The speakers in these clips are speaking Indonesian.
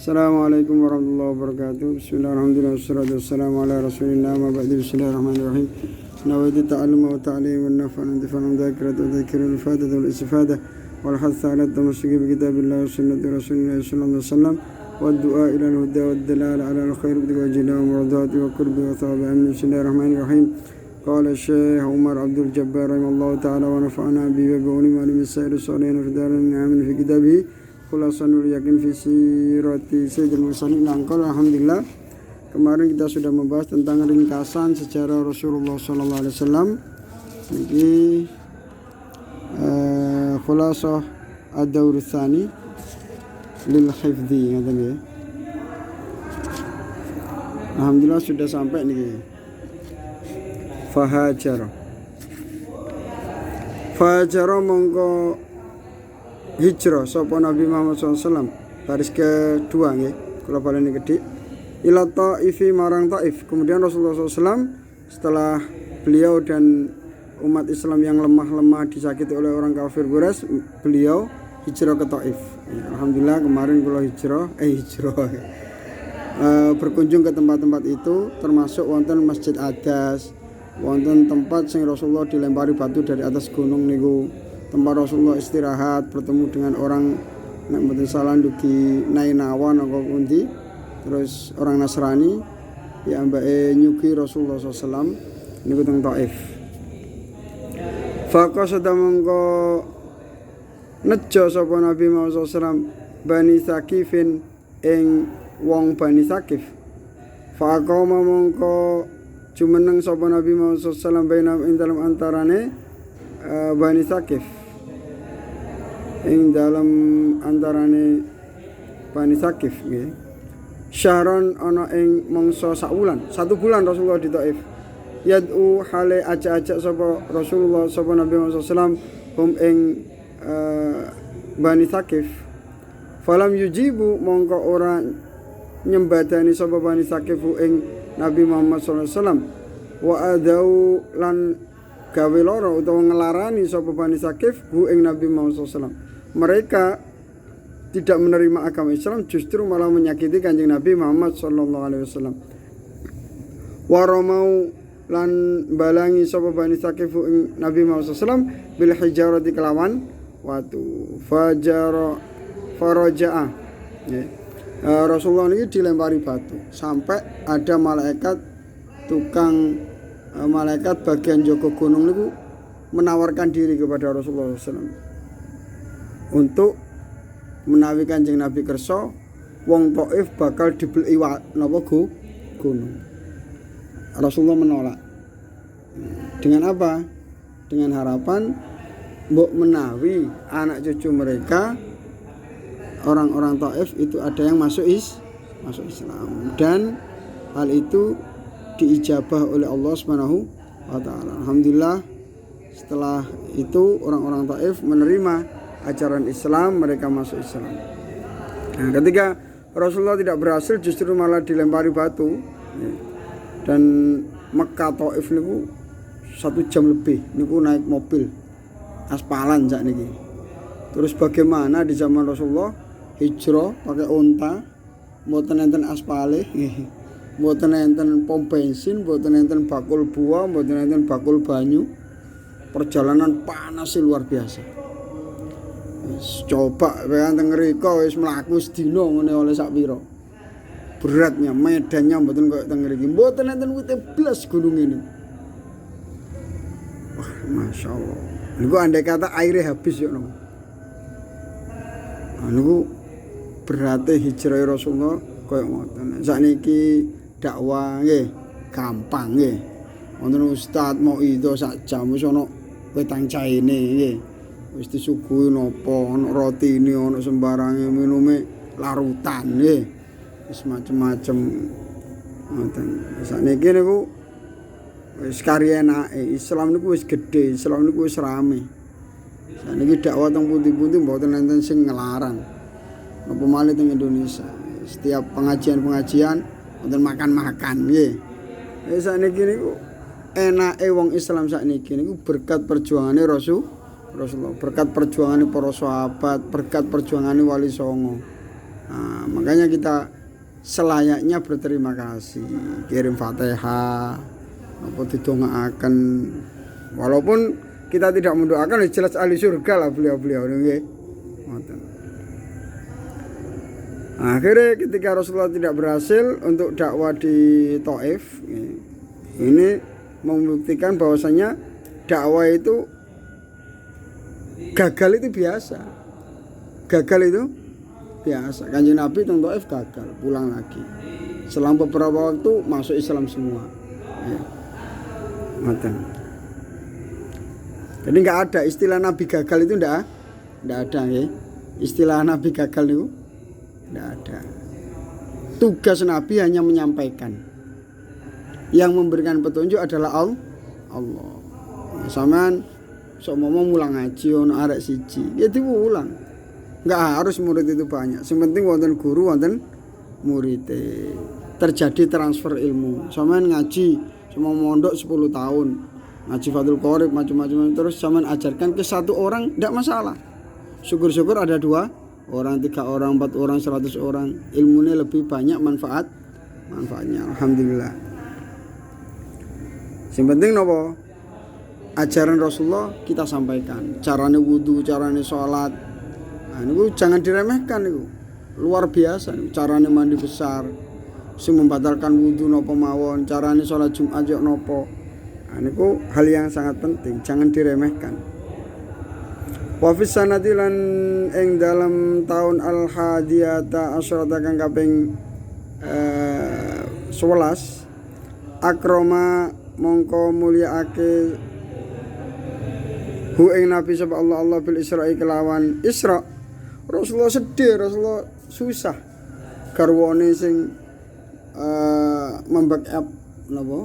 Assalamualaikum warahmatullahi wabarakatuh. Bismillahirrahmanirrahim. Wassalatu wassalamu ala rasulillah wa ba'du. Bismillahirrahmanirrahim. Nawaitu ta'allum wa ta'lim wa nafa'an intifa'an dzakiratu wa dzakirul ifadatu wal istifada wal hatha ala tamassuki bi kitabillah wa sunnati rasulillah sallallahu alaihi wasallam wa du'a ila al-huda wa ad-dalala ala al-khair bi wajhihi wa mardati wa qurbi wa thawabi. Bismillahirrahmanirrahim. Qala Syekh Umar Abdul Jabbar rahimahullahu ta'ala wa nafa'ana bi wa bi ulumi al-misa'il salihin fi darin amin fi kitabihi Khulasanul Yakin fi Sirati Sayyidil Mursalin. Alhamdulillah, kemarin kita sudah membahas tentang ringkasan sejarah Rasulullah sallallahu alaihi wasallam. Ini khulasah ad-daur tsani lil hifdzi ngaten ya. Alhamdulillah sudah sampai nih. Fahajara mongko hijrah sapa Nabi Muhammad SAW baris kedua nggih kula baleni gedhe ila Taifi marang Taif. Kemudian Rasulullah SAW setelah beliau dan umat Islam yang lemah-lemah disakiti oleh orang kafir Quraisy, beliau hijrah ke Taif. Alhamdulillah kemarin kula hijrah berkunjung ke tempat-tempat itu, termasuk wonten Masjid Adas, wonten tempat sing Rasulullah dilempari batu dari atas gunung niku, tempat Rasulullah istirahat, bertemu dengan orang nek mboten salah dugi Nainawa napa pundi, terus orang Nasrani piyambake nyugi Rasulullah SAW niku teng Taif. Faqasada mongko nejo sapa Nabi Muhammad SAW Bani Sakifin ing wong Bani Sakif. Faqama mongko jumeneng sapa Nabi Muhammad SAW baina ing dalam antarane Bani Sakif, ing dalam antarane Bani Sakif nggih. Syahron ana ing mangsa sak wulan, 1 bulan Rasulullah di Taif. Yad'u hale ajak-ajak sapa Rasulullah sapa Nabi Muhammad SAW hum ing Bani Sakif. Falam yujibu mongko ora nyembadani sapa Bani Sakif ing Nabi Muhammad SAW. Wa adau lan gawe lara utawa ngelarani sapa Bani Sakif ing Nabi Muhammad SAW. Mereka tidak menerima agama Islam, justru malah menyakiti Kanjeng Nabi Muhammad SAW. Waramau lan balangi sapa Bani Sakif ing Nabi Muhammad SAW bil hijarati kelawan watu. Faraja'a Rasulullah ini dilempari batu sampai ada malaikat malaikat bagian Joko Gunung itu menawarkan diri kepada Rasulullah SAW untuk menawi Kanjeng Nabi kersa wong Taif bakal dibeli napa gunung. Rasulullah menolak. Dengan apa? Dengan harapan mbok menawi anak cucu mereka orang-orang Taif itu ada yang masuk Islam, dan hal itu diijabah oleh Allah Subhanahu wa taala. Alhamdulillah setelah itu orang-orang Taif menerima ajaran Islam, mereka masuk Islam. Nah, ketika Rasulullah tidak berhasil, justru malah dilempari batu. Dan Mekah Taif niku 1 jam lebih niku naik mobil aspalan sak niki. Terus bagaimana di zaman Rasulullah hijrah pakai unta, mboten enten aspale, mboten enten pom bensin, mboten enten bakul buah, mboten enten bakul banyu. Perjalanan panas luar biasa. Coba bayang teng mriko wis mlaku sedina ngene oleh sak pira. Beratnya medannya mboten koyo teng mriki. Mboten enten wite blas gunung ini. Wah, masyaallah. Niku andai kata airnya habis yo nang. Niku berarti hijrah Rasulullah koyo ngoten. Sakniki dakwah nggih gampang nggih. Wonten ustaz mau itu sak jam wis ana wetang caine nggih. Wis disuguhi napa, ana rotine, ana sembarange minume larutan nggih. Wis macem-macem ngoten. Sakniki niku wis karya enake. Islam niku wis gedhe, Islam niku wis rame. Sakniki dakwah teng pundi-pundi mboten enten sing ngelarang. Napa malih teng Indonesia. Setiap pengajian wonten makan-makan nggih. Sakniki niku enake wong Islam sakniki niku berkat perjuangane Rasulullah, berkat perjuangane para sahabat, berkat perjuangane Wali Songo. Makanya kita selayaknya berterima kasih, kirim Fatihah, apa didongaaken. Walaupun kita tidak mendoakan, jelas ahli surga lah beliau-beliau nggih. Ngoten. Akhirnya ketika Rasulullah tidak berhasil untuk dakwah di Taif, ini membuktikan bahwasanya dakwah itu gagal itu biasa. Gagal itu biasa. Kanjeng Nabi teng Taif gagal, pulang lagi. Selang beberapa waktu masuk Islam semua. Ya. Jadi nggak ada istilah Nabi gagal itu nggak ada ya. Istilah Nabi gagal itu nggak ada. Tugas Nabi hanya menyampaikan. Yang memberikan petunjuk adalah Allah. Sampean sok mau mulang ngaji ono arek siji, ya diulang. Nggak harus murid itu banyak. Yang penting wonten guru, wonten murid. Terjadi transfer ilmu. Sampean ngaji cuma mondok 10 tahun. Ngaji Fathul Qorib macam-macam terus sampean ajarkan ke satu orang tidak masalah. Syukur-syukur ada 2 orang, 3 orang, 4 orang, 100 orang. Ilmunya lebih banyak manfaatnya. Alhamdulillah. Yang penting nopo? Ajaran Rasulullah kita sampaikan. Carane wudu, carane sholat. Nah, ini jangan diremehkan itu. Luar biasa nih. Carane mandi besar. Sing membatalkan wudu nopo mawon, carane sholat Jumat yo nopo. Nah, ini hal yang sangat penting, jangan diremehkan. Wa fis sanati lan ing dalam tahun al-hadiyata asyrata kang kaping 11 akrama mongko mulyaake hu ing Nabi sapa Allah bil Isra'i kelawan Isra. Rasulullah sedih, Rasulullah susah. Garwane sing membackup napa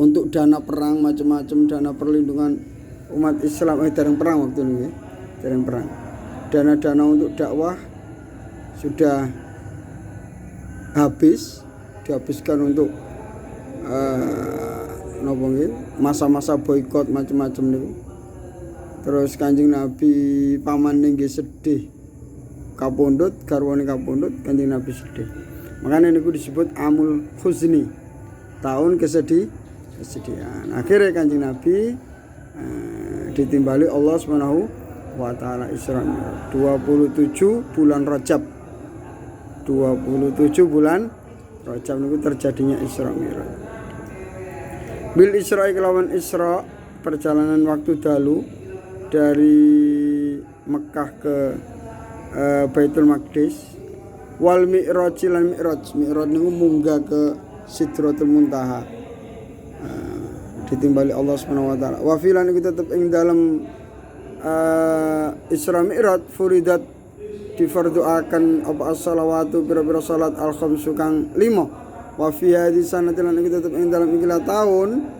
untuk dana perang macam-macam, dana perlindungan umat Islam dereng perang waktu ini, dereng perang. Dana-dana untuk dakwah sudah dihabiskan untuk napa nggih, masa-masa boikot macam-macam niku. Terus Kanjeng Nabi pamane nggih sedih. Kapundhut, garwane kapundhut, Kanjeng Nabi sedih. Makanya niku disebut amul huzni, tahun kesedihan. Akhirnya Kanjeng Nabi ditimbali Allah Subhanahu wa taala Isra Mi'raj 27 bulan Rajab. 27 bulan Rajab niku terjadinya Isra Mi'raj. Bil Isra kelawan Isra, perjalanan waktu dalu dari Mekah ke Baitul Maqdis. Wal Mi'raj lan Mi'raj niku munggah ke Sidratul Muntaha. Ditimbali Allah Subhanahu wa taala. Wa filan iku tetep ing dalem Isra Mi'raj furidat difarduaken apa as-shalawatu pira-pira salat al-khamsu kang 5. Wa fi hadhihi sanati lan iku tetep ing dalem ikilah taun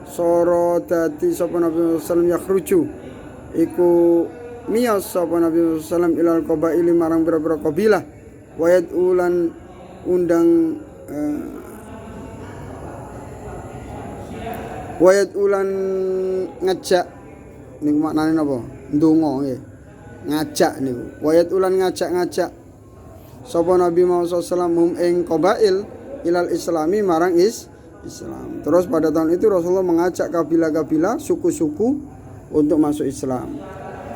soro dadi sapa Nabi sallallahu alaihi wasallam yakhruju iku miyas sapa Nabi sallallahu alaihi wasallam ilal qabaili marang pira-pira kabilah. Wayat ulan undang wayat ulan ngajak niku maknane napa? Ndonga nggih. Ngajak niku. Wayat ulan ngajak sapa Nabi Muhammad sallallahu ing qabail ilal islami marang Islam. Terus pada tahun itu Rasulullah mengajak kabilah-kabilah, suku-suku untuk masuk Islam.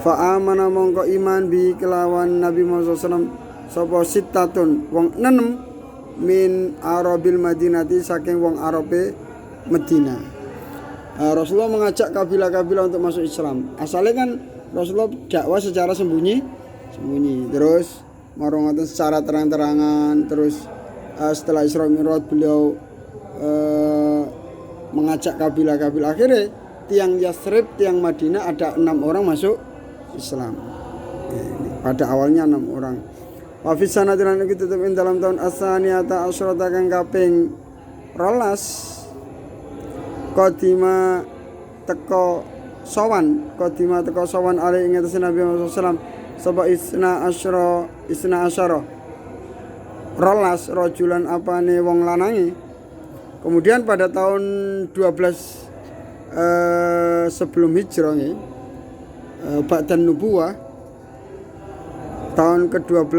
Fa amana mongko iman bi kelawan Nabi Muhammad sallallahu sapa sittatun wong 6 min Arabil Madinati saking wong Arabe Medina. Rasulullah mengajak kabilah-kabilah untuk masuk Islam. Asalnya kan Rasulullah dakwah secara sembunyi. Terus marang ngoten secara terang-terangan. Terus setelah Isra Mi'raj beliau mengajak kabilah-kabilah. Akhirnya tiang Yathrib, tiang Madinah ada 6 orang masuk Islam. Pada awalnya 6 orang. Wa fi sanatin lan iki tetep ing dalam tahun as-saniyata asyrata kang kaping 12 qadima teko sowan ali ing atas Nabi Muhammad sallallahu alaihi wasallam isna asyara rolas rajulan apane wong lanange. Kemudian pada tahun 12 sebelum hijrah ba'dan nubuwah tahun ke-12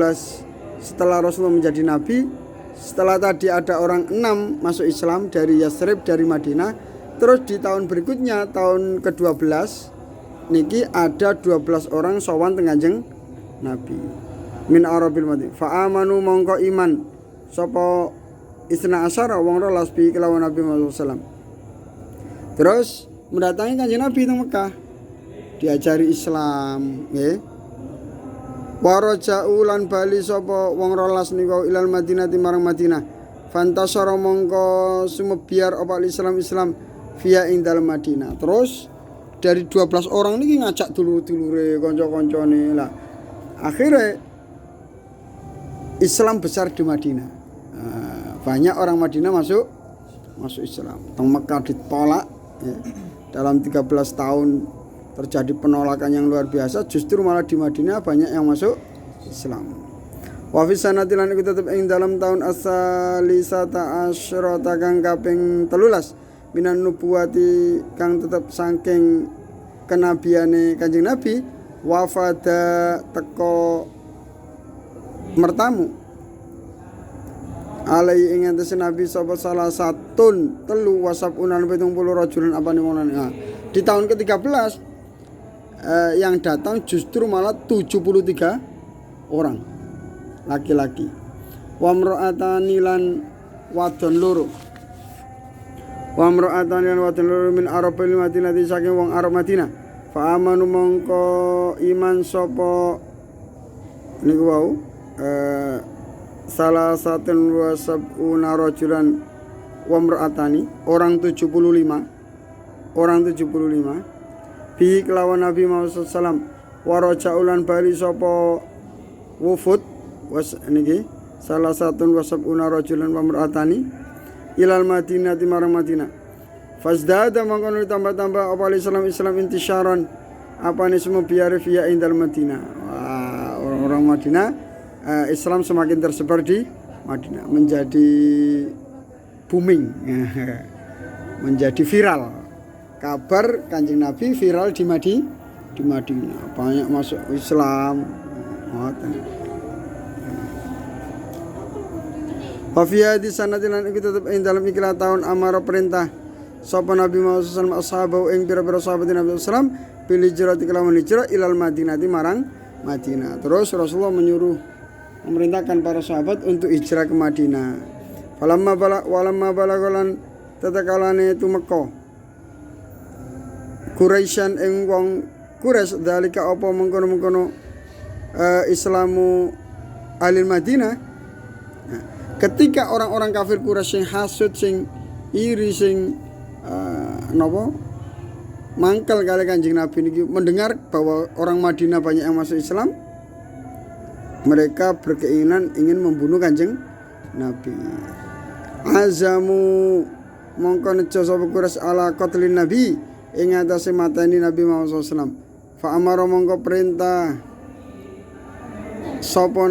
setelah Rasulullah menjadi nabi, setelah tadi ada orang 6 masuk Islam dari Yasrib, dari Madinah, terus di tahun berikutnya tahun ke-12 niki ada 12 orang sowan teng Kanjeng Nabi min Arabil Madinah fa amanu mongko iman sapa isna asyara wong rolas bi kelawan Nabi Muhammad SAW. Terus mendatangi Kanjeng Nabi teng Mekah, diajari Islam nggih. Waraja'u lan bali sapa wong rolas niku ilal Madinah marang Madinah. Fantasara mongko sumebiar apa Islam via ing dalem Madinah. Terus dari 12 orang niki ngajak dulur-dulure kanca-kancane lah. Akhirnya Islam besar di Madinah. Banyak orang Madinah masuk Islam. Teng Mekah ditolak ya. Dalam 13 tahun terjadi penolakan yang luar biasa, justru malah di Madinah banyak yang masuk Islam. Wa fi sanatin lan iku tetep ing dalam tahun asalisata asyrata kang kaping 13 minan nubuwati kang tetep saking kenabiane Kanjeng Nabi wafada teko mertamu alai ing atase Nabi sapa salah satun telu wasabunan 70 rajulan apane wonane. Di tahun ke-13 yang datang justru malah 73 orang laki-laki. Wa mra'atani lan wadon loro. Wa mra'atani lan wadon loro min Arabil Madinah saking wong Arab Madinah. Fa amanu mongko iman sapa niku wau salah satun wasabuna rajulan wa mra'atani orang 75 bi kelawan Nabi Muhammad SAW warajaulan bali sapa wufud was niki salah satun wasabuna rajulan wa mra'atani ilal Madinah marang Madinah. Fasdada mangkono tambah-tambah apa Islam intisyaran apane semua biar via indal Madinah. Orang Madinah Islam semakin tersebar di Madinah, menjadi booming. Menjadi viral. Kabar Kanjeng Nabi viral di Madinah. Banyak masuk Islam. Wafiyah di sana dilan iku tetep ing dalam ikilah tahun amara perintah sapa Nabi Muhammad sallallahu alaihi wasallam ing pira-pira sahabat Nabi sallallahu pilih hijrah kelawan hijrah ilal Madinah marang Madinah. Terus Rasulullah memerintahkan para sahabat untuk hijrah ke Madinah. Walamma balaghalan tatakalane tu Mekah Quraisyan ing wong Quraisy dalika apa mengkono-mengkono Islamu alil Madinah. Nah, ketika orang-orang kafir Quraisy sing hasud sing iri sing mangkel kali Kanjeng Nabi niki mendengar bahwa orang Madinah banyak yang masuk Islam, mereka berkeinginan ingin membunuh Kanjeng Nabi. Azamu mongko nejo sapa Quraisy ala qatlin Nabi ing atase mateni Nabi Muhammad SAW. Fa amara mongko perintah sapa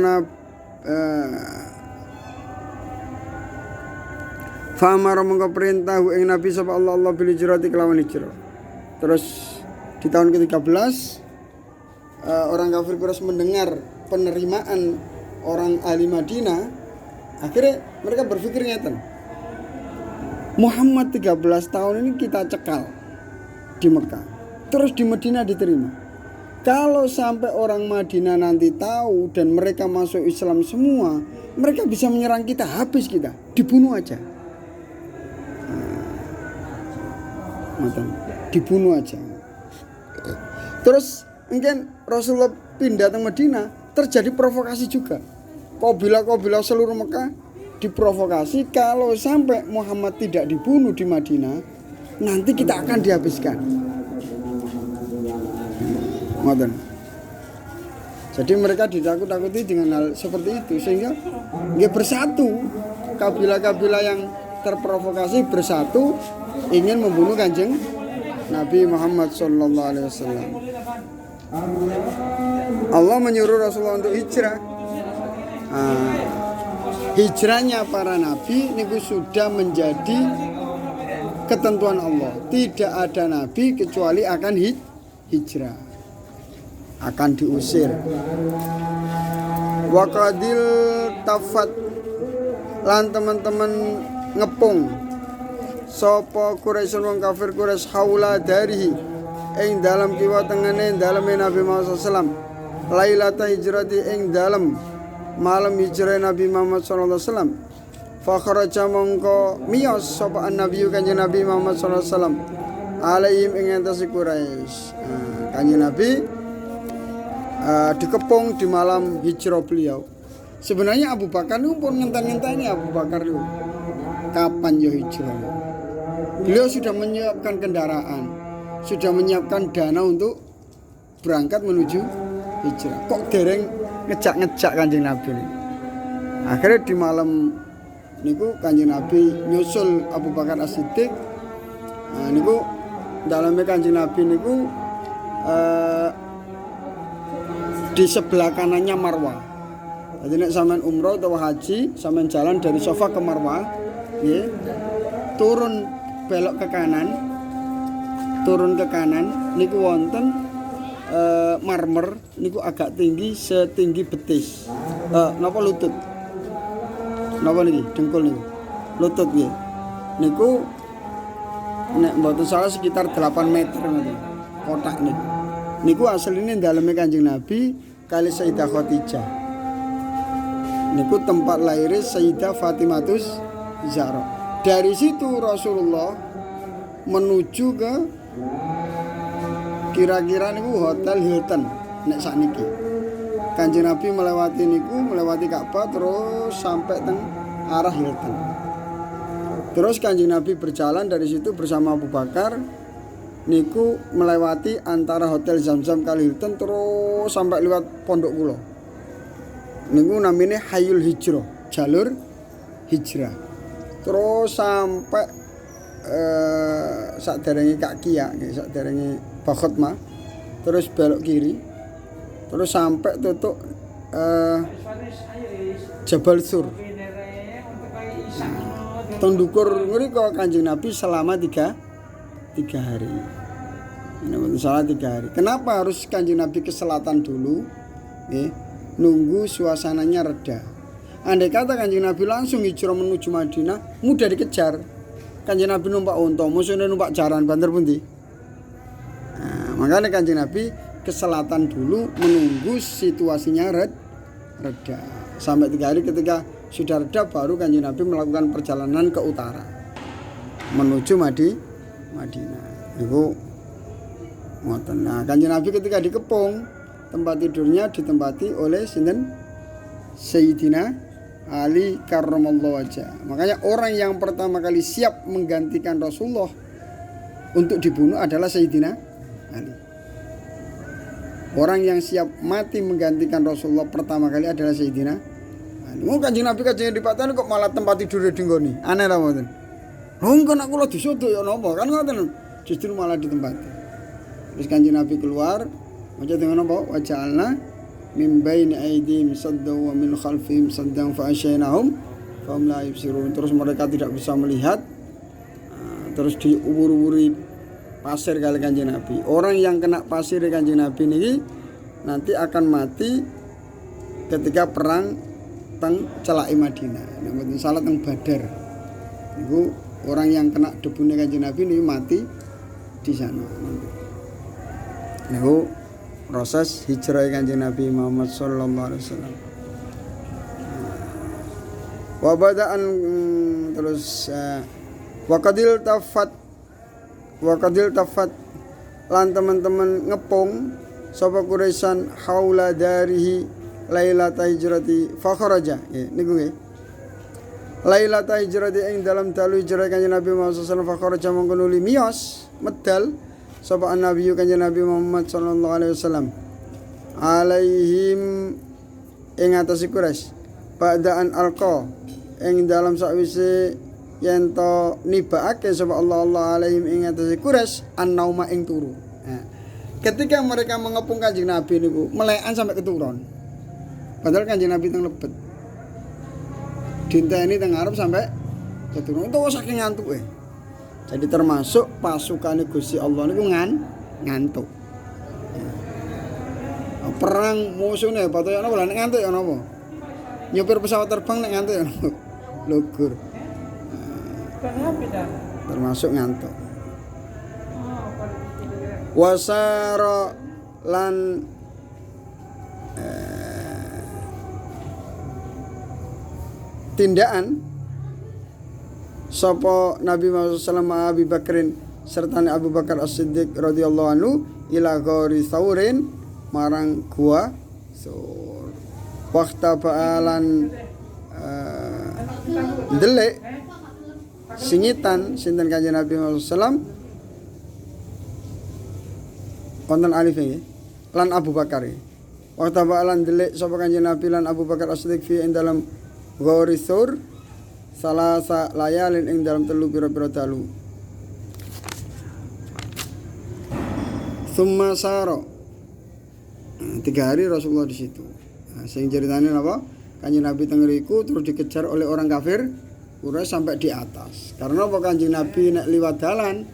fa amara mongko perintah ing Nabi sapa Allah bil hijrati kelawan hijrah. Terus di tahun ke-13 orang kafir Quraisy mendengar penerimaan orang ahli Madinah, akhirnya mereka berpikir ngeten. Muhammad 13 tahun ini kita cekal di Mekah, terus di Madinah diterima. Kalau sampai orang Madinah nanti tahu dan mereka masuk Islam semua, mereka bisa menyerang kita, habis kita, dibunuh aja. Dibunuh aja. Terus mungkin Rasulullah pindah ke Madinah, terjadi provokasi juga. Kabilah-kabilah seluruh Mekah diprovokasi, kalau sampai Muhammad tidak dibunuh di Madinah, nanti kita akan dihabiskan. Jadi mereka ditakut-takuti dengan hal seperti itu, sehingga dia bersatu. Kabilah-kabilah yang terprovokasi bersatu ingin membunuh Kanjeng Nabi Muhammad sallallahu alaihi wasallam. Allah menyuruh Rasulullah untuk hijrah. Hijrahnya para nabi niku sudah menjadi ketentuan Allah. Tidak ada nabi kecuali akan hijrah, akan diusir. Wa qadil tafat lan teman-teman ngepung sapa Quraisy wong kafir Quraisy haula darihi ing dalam kiwa tengene daleme Nabi Muhammad sallallahu alaihi wasallam lailata hijrati ing dalam malam hijrah Nabi Muhammad sallallahu alaihi wasallam fa kharaja mongko miyos sapa Nabi kanjeng Nabi Muhammad sallallahu alaihi wasallam alaihim ing atase Quraisy. Kanjeng Nabi dikepung di malam hijrah beliau. Sebenarnya Abu Bakar itu pun ngenten-ngenteni Abu Bakar itu kapan yo hijrah. Beliau sudah menyiapkan kendaraan, sudah menyiapkan dana untuk berangkat menuju hijrah. Kok dereng ngejak-ngejak Kanjeng Nabi ini. Akhirnya di malam niku Kanjeng Nabi nyusul Abu Bakar As-Siddiq. Niku dalamnya Kanjeng Nabi niku di sebelah kanannya Marwah. Jadi nek sampean umroh atau haji, sampean jalan dari Safa ke Marwah, ya, turun belok ke kanan, niku wonten marmer niku agak tinggi setinggi betis. Napa lutut? Napa niki? Dengkul niku. Lutut nggih. Niku nek mboten salah sekitar 8 meter ngoten. Kotak niku. Niku asline daleme Kanjeng Nabi kali Sayyidah Khadijah. Niku tempat lahirnya Sayyidah Fatimatus Zahra. Dari situ Rasulullah menuju ke kira-kira niku Hotel Hilton nek sakniki. Kanjeng Nabi melewati Ka'bah terus sampai teng arah Hilton. Terus Kanjeng Nabi berjalan dari situ bersama Abu Bakar niku melewati antara Hotel Zamzam kali Hilton terus sampai lewat Pondok Kula. Niku namanya Hayul Hijrah, jalur hijrah. Terus sampai sakderenge Kak Kia, sakderenge Bakhotmah, terus belok kiri, terus sampai tutuk Jabal Sur. Tondukur ngriko Kanjeng Nabi selama 3 hari. Ini salah 3 hari. Kenapa harus Kanjeng Nabi ke selatan dulu? Nunggu suasananya reda. Andai kata Kanjeng Nabi langsung hijrah menuju Madinah, mudah dikejar. Kanjeng Nabi numpak unta, musuhnya numpak jaran, banter pundi. Makanya Kanjeng Nabi ke selatan dulu menunggu situasinya reda. Sampai 3 hari ketika sudah reda baru Kanjeng Nabi melakukan perjalanan ke utara menuju Madinah. Itu ngoten. Nah, Kanjeng Nabi ketika dikepung, tempat tidurnya ditempati oleh sinten Sayyidina Ali karramallahu wajah. Makanya orang yang pertama kali siap menggantikan Rasulullah untuk dibunuh adalah Sayyidina Ali. Orang yang siap mati menggantikan Rasulullah pertama kali adalah Sayyidina Ali. Mau Kanjeng Nabi kajeng dipateni kok malah tempat tidur dinggoni. Aneh ta mboten? Engko nek kula disodok ya napa? Kan ngoten. Justru malah ditempati. Terus Kanjeng Nabi keluar maca dengan apa? Wa ja'alna min baini aydihim saddan wa min khalfihim saddan fa asyaynahum fa hum la yubsirun. Terus mereka tidak bisa melihat. Terus diubur-uburi pasir kali Kanjeng Nabi. Orang yang kena pasir Kanjeng Nabi niki nanti akan mati ketika perang teng celaki Madinah. Nek mboten salah teng Badar. Niku orang yang kena debune Kanjeng Nabi niki mati di sana. Niku proses hijrah Kanjeng Nabi Muhammad sallallahu alaihi wasallam. Wa bada'an terus wa qadil tafat lan teman-teman ngepung sapa Quraisyan haula darihi lailata hijrati fa kharaja. Niku nggih. Lailata hijrati ing dalam dalu hijrah Kanjeng Nabi Muhammad sallallahu alaihi wasallam fa kharaja mongko nuli miyos medal sapa Nabi Kanjeng Nabi Muhammad sallallahu alaihi wasallam alaihim ing atase Quraisy ba'daan alqa ing dalam sakwise yen to nibaake sapa Allah alaihim ing atase Quraisy an-nauma ing turu. Ketika mereka mengepung Kanjeng Nabi niku melekan sampai keturun. Padahal Kanjeng Nabi teng lebet. Dinteni teng arep sampai keturun. Itu saking ngantuke. Jadi termasuk pasukan Gusti Allah niku ngantuk. Perang musuhnya batoyo napa lan ngantuk ya napa? Nyopir pesawat terbang nek ngantuk ya lugur. Termasuk ngantuk. Wasara lan tindakan sapa Nabi Muhammad sallallahu alaihi Abi Bakrin serta Abu Bakar As-Siddiq radhiyallahu anhu ila ghori saurin marang gua sur waktu baalan ndelik singitan sinten Kanjeng Nabi Muhammad sallam wonten alif nggih lan Abu Bakar waktu baalan ndelik sapa Kanjeng Nabi lan Abu Bakar As-Siddiq fi ing dalam ghori sur salasa layalin ing dalam telu pira-pira dalu summa saro 3 hari Rasulullah di situ. Nah, sing ceritanya apa? Kanjeng Nabi tengeriku terus dikejar oleh orang kafir Quraisy sampai di atas. Karena apa Kanjeng Nabi nek liwat dalan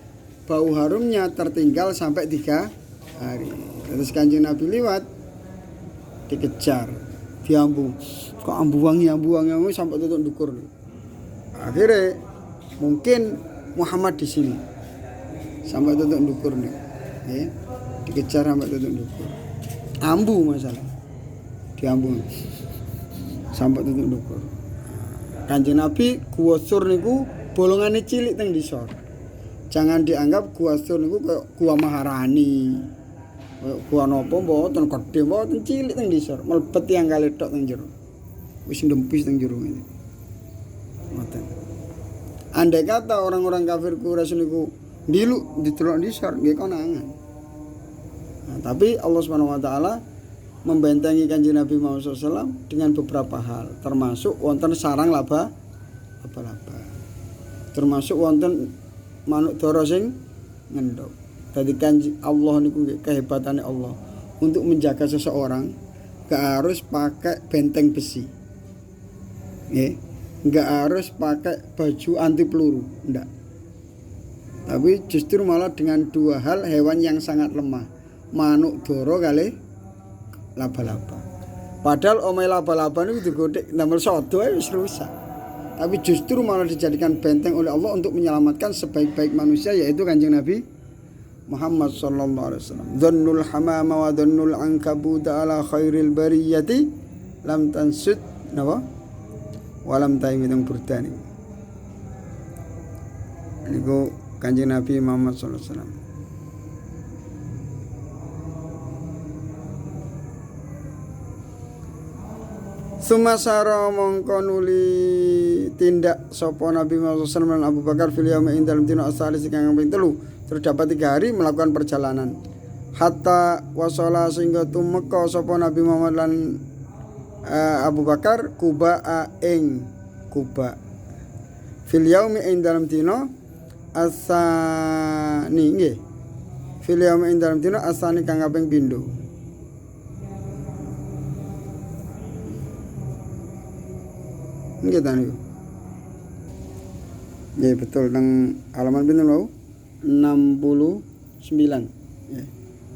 bau harumnya tertinggal sampai 3 hari. Terus Kanjeng Nabi liwat dikejar, diambung. Kok ambuwangi sampai tutuk ndukur. Akhirnya mungkin Muhammad di sini sampai tutuk ndukur nih. Ya. Dikejar sampai tutuk ndukur. Ambu masalah. Diambung. Sampai tutuk ndukur. Kanjeng Nabi Gua Sur niku bolongane cilik teng disor. Jangan dianggap Gua Sur niku kayak Gua Maharani. Kayak gua napa mboten gedhe mboten cilik teng disor. Mlebet tiyang kali tok teng jero. Wis ndempis teng jero ngene. Ngoten. Andai kata orang-orang kafir Quraisy niku diluk didelok disor nggih konangan. Nah, tapi Allah Subhanahu wa taala membentengi Kanjeng Nabi Muhammad SAW dengan beberapa hal, termasuk wonten sarang laba-laba. Termasuk wonten manuk dara sing ngendhog. Dadi Kanjeng Allah niku kehebatannya Allah untuk menjaga seseorang gak harus pakai benteng besi. Nggih, gak harus pakai baju anti peluru, ndak. Tapi justru malah dengan 2 hal hewan yang sangat lemah. Manuk dara kali laba-laba. Padahal omahe laba-laba niku digodhek ndamel sodo wis rusak. Tapi justru malah dijadikan benteng oleh Allah untuk menyelamatkan sebaik-baik manusia yaitu Kanjeng Nabi Muhammad sallallahu alaihi wasallam. Dhannul hamama wa dhannul ankabut ala khairil bariyati lam tansud napa? Walam taimidung burdani. Niku Kanjeng Nabi Muhammad sallallahu alaihi wasallam. Sumasara mongko nuli tindak sapa Nabi Muhammad sallallahu alaihi Abu Bakar fil yaumi ing dalem dina asalis kang kaping 3 terdapat 3 hari melakukan perjalanan hatta wasala sehingga tumeka sapa Nabi Muhammad lan Abu Bakar Kuba ing Kuba fil yaumi ing dalem dina asani nggih fil yaumi ing dalem dina asani kang kaping 7. Nggih ta niku. Ya betul nang halaman pinten wau? 69. Ya.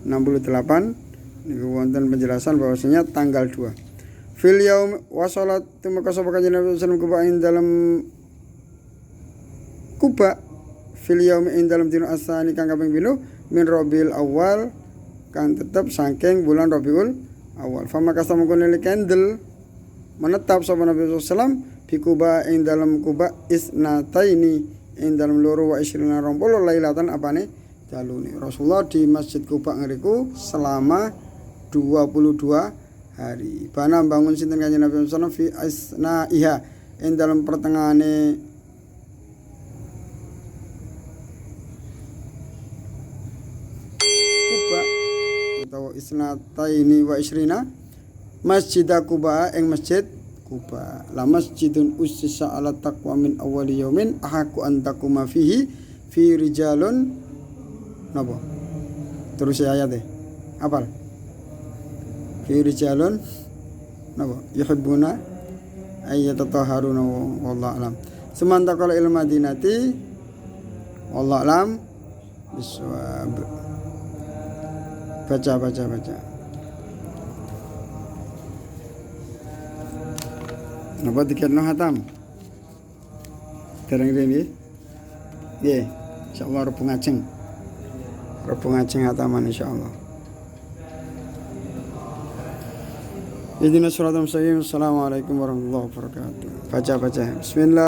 68 niku wonten penjelasan bahwasanya tanggal 2. Fil yaum wa salat tumeka sapa Kanjeng Nabi sallallahu alaihi wasallam dalam Kuba fil yaum ing dalam dina asani kang kaping 7 min Rabiul Awal kang tetep saking bulan Rabiul Awal. Famaka samangkone kendel menetap sapa Nabi sallallahu alaihi wasallam fi Kuba ing dalam Kuba isnataini ing dalam loro wa isrina 20 lailatan apane dalune Rasulullah di Masjid Kuba ngriku selama 22 hari. Bana bangun sinten Kanjeng Nabi sallallahu alaihi wasallam fi isnaiha ing dalam pertengahane Kuba atau isnataini wa isrina Masjid Kuba ing Masjid Kuba la masjidun ussisa ala taqwa min awwali yaumin ahaqu an taquma fihi fi rijalun napa terus ayate apal fi rijalun napa yuhibbuna ayyatatahharuna wallahu alam semantaqala il madinati wallahu alam bisawab baca Napa diketno hatam? Dereng rene. Nggih, insyaallah rebu ngajeng. Rebu ngajeng hataman insyaallah. Ihdinas siratal mustaqim. Assalamualaikum warahmatullahi wabarakatuh. Baca. Bismillah.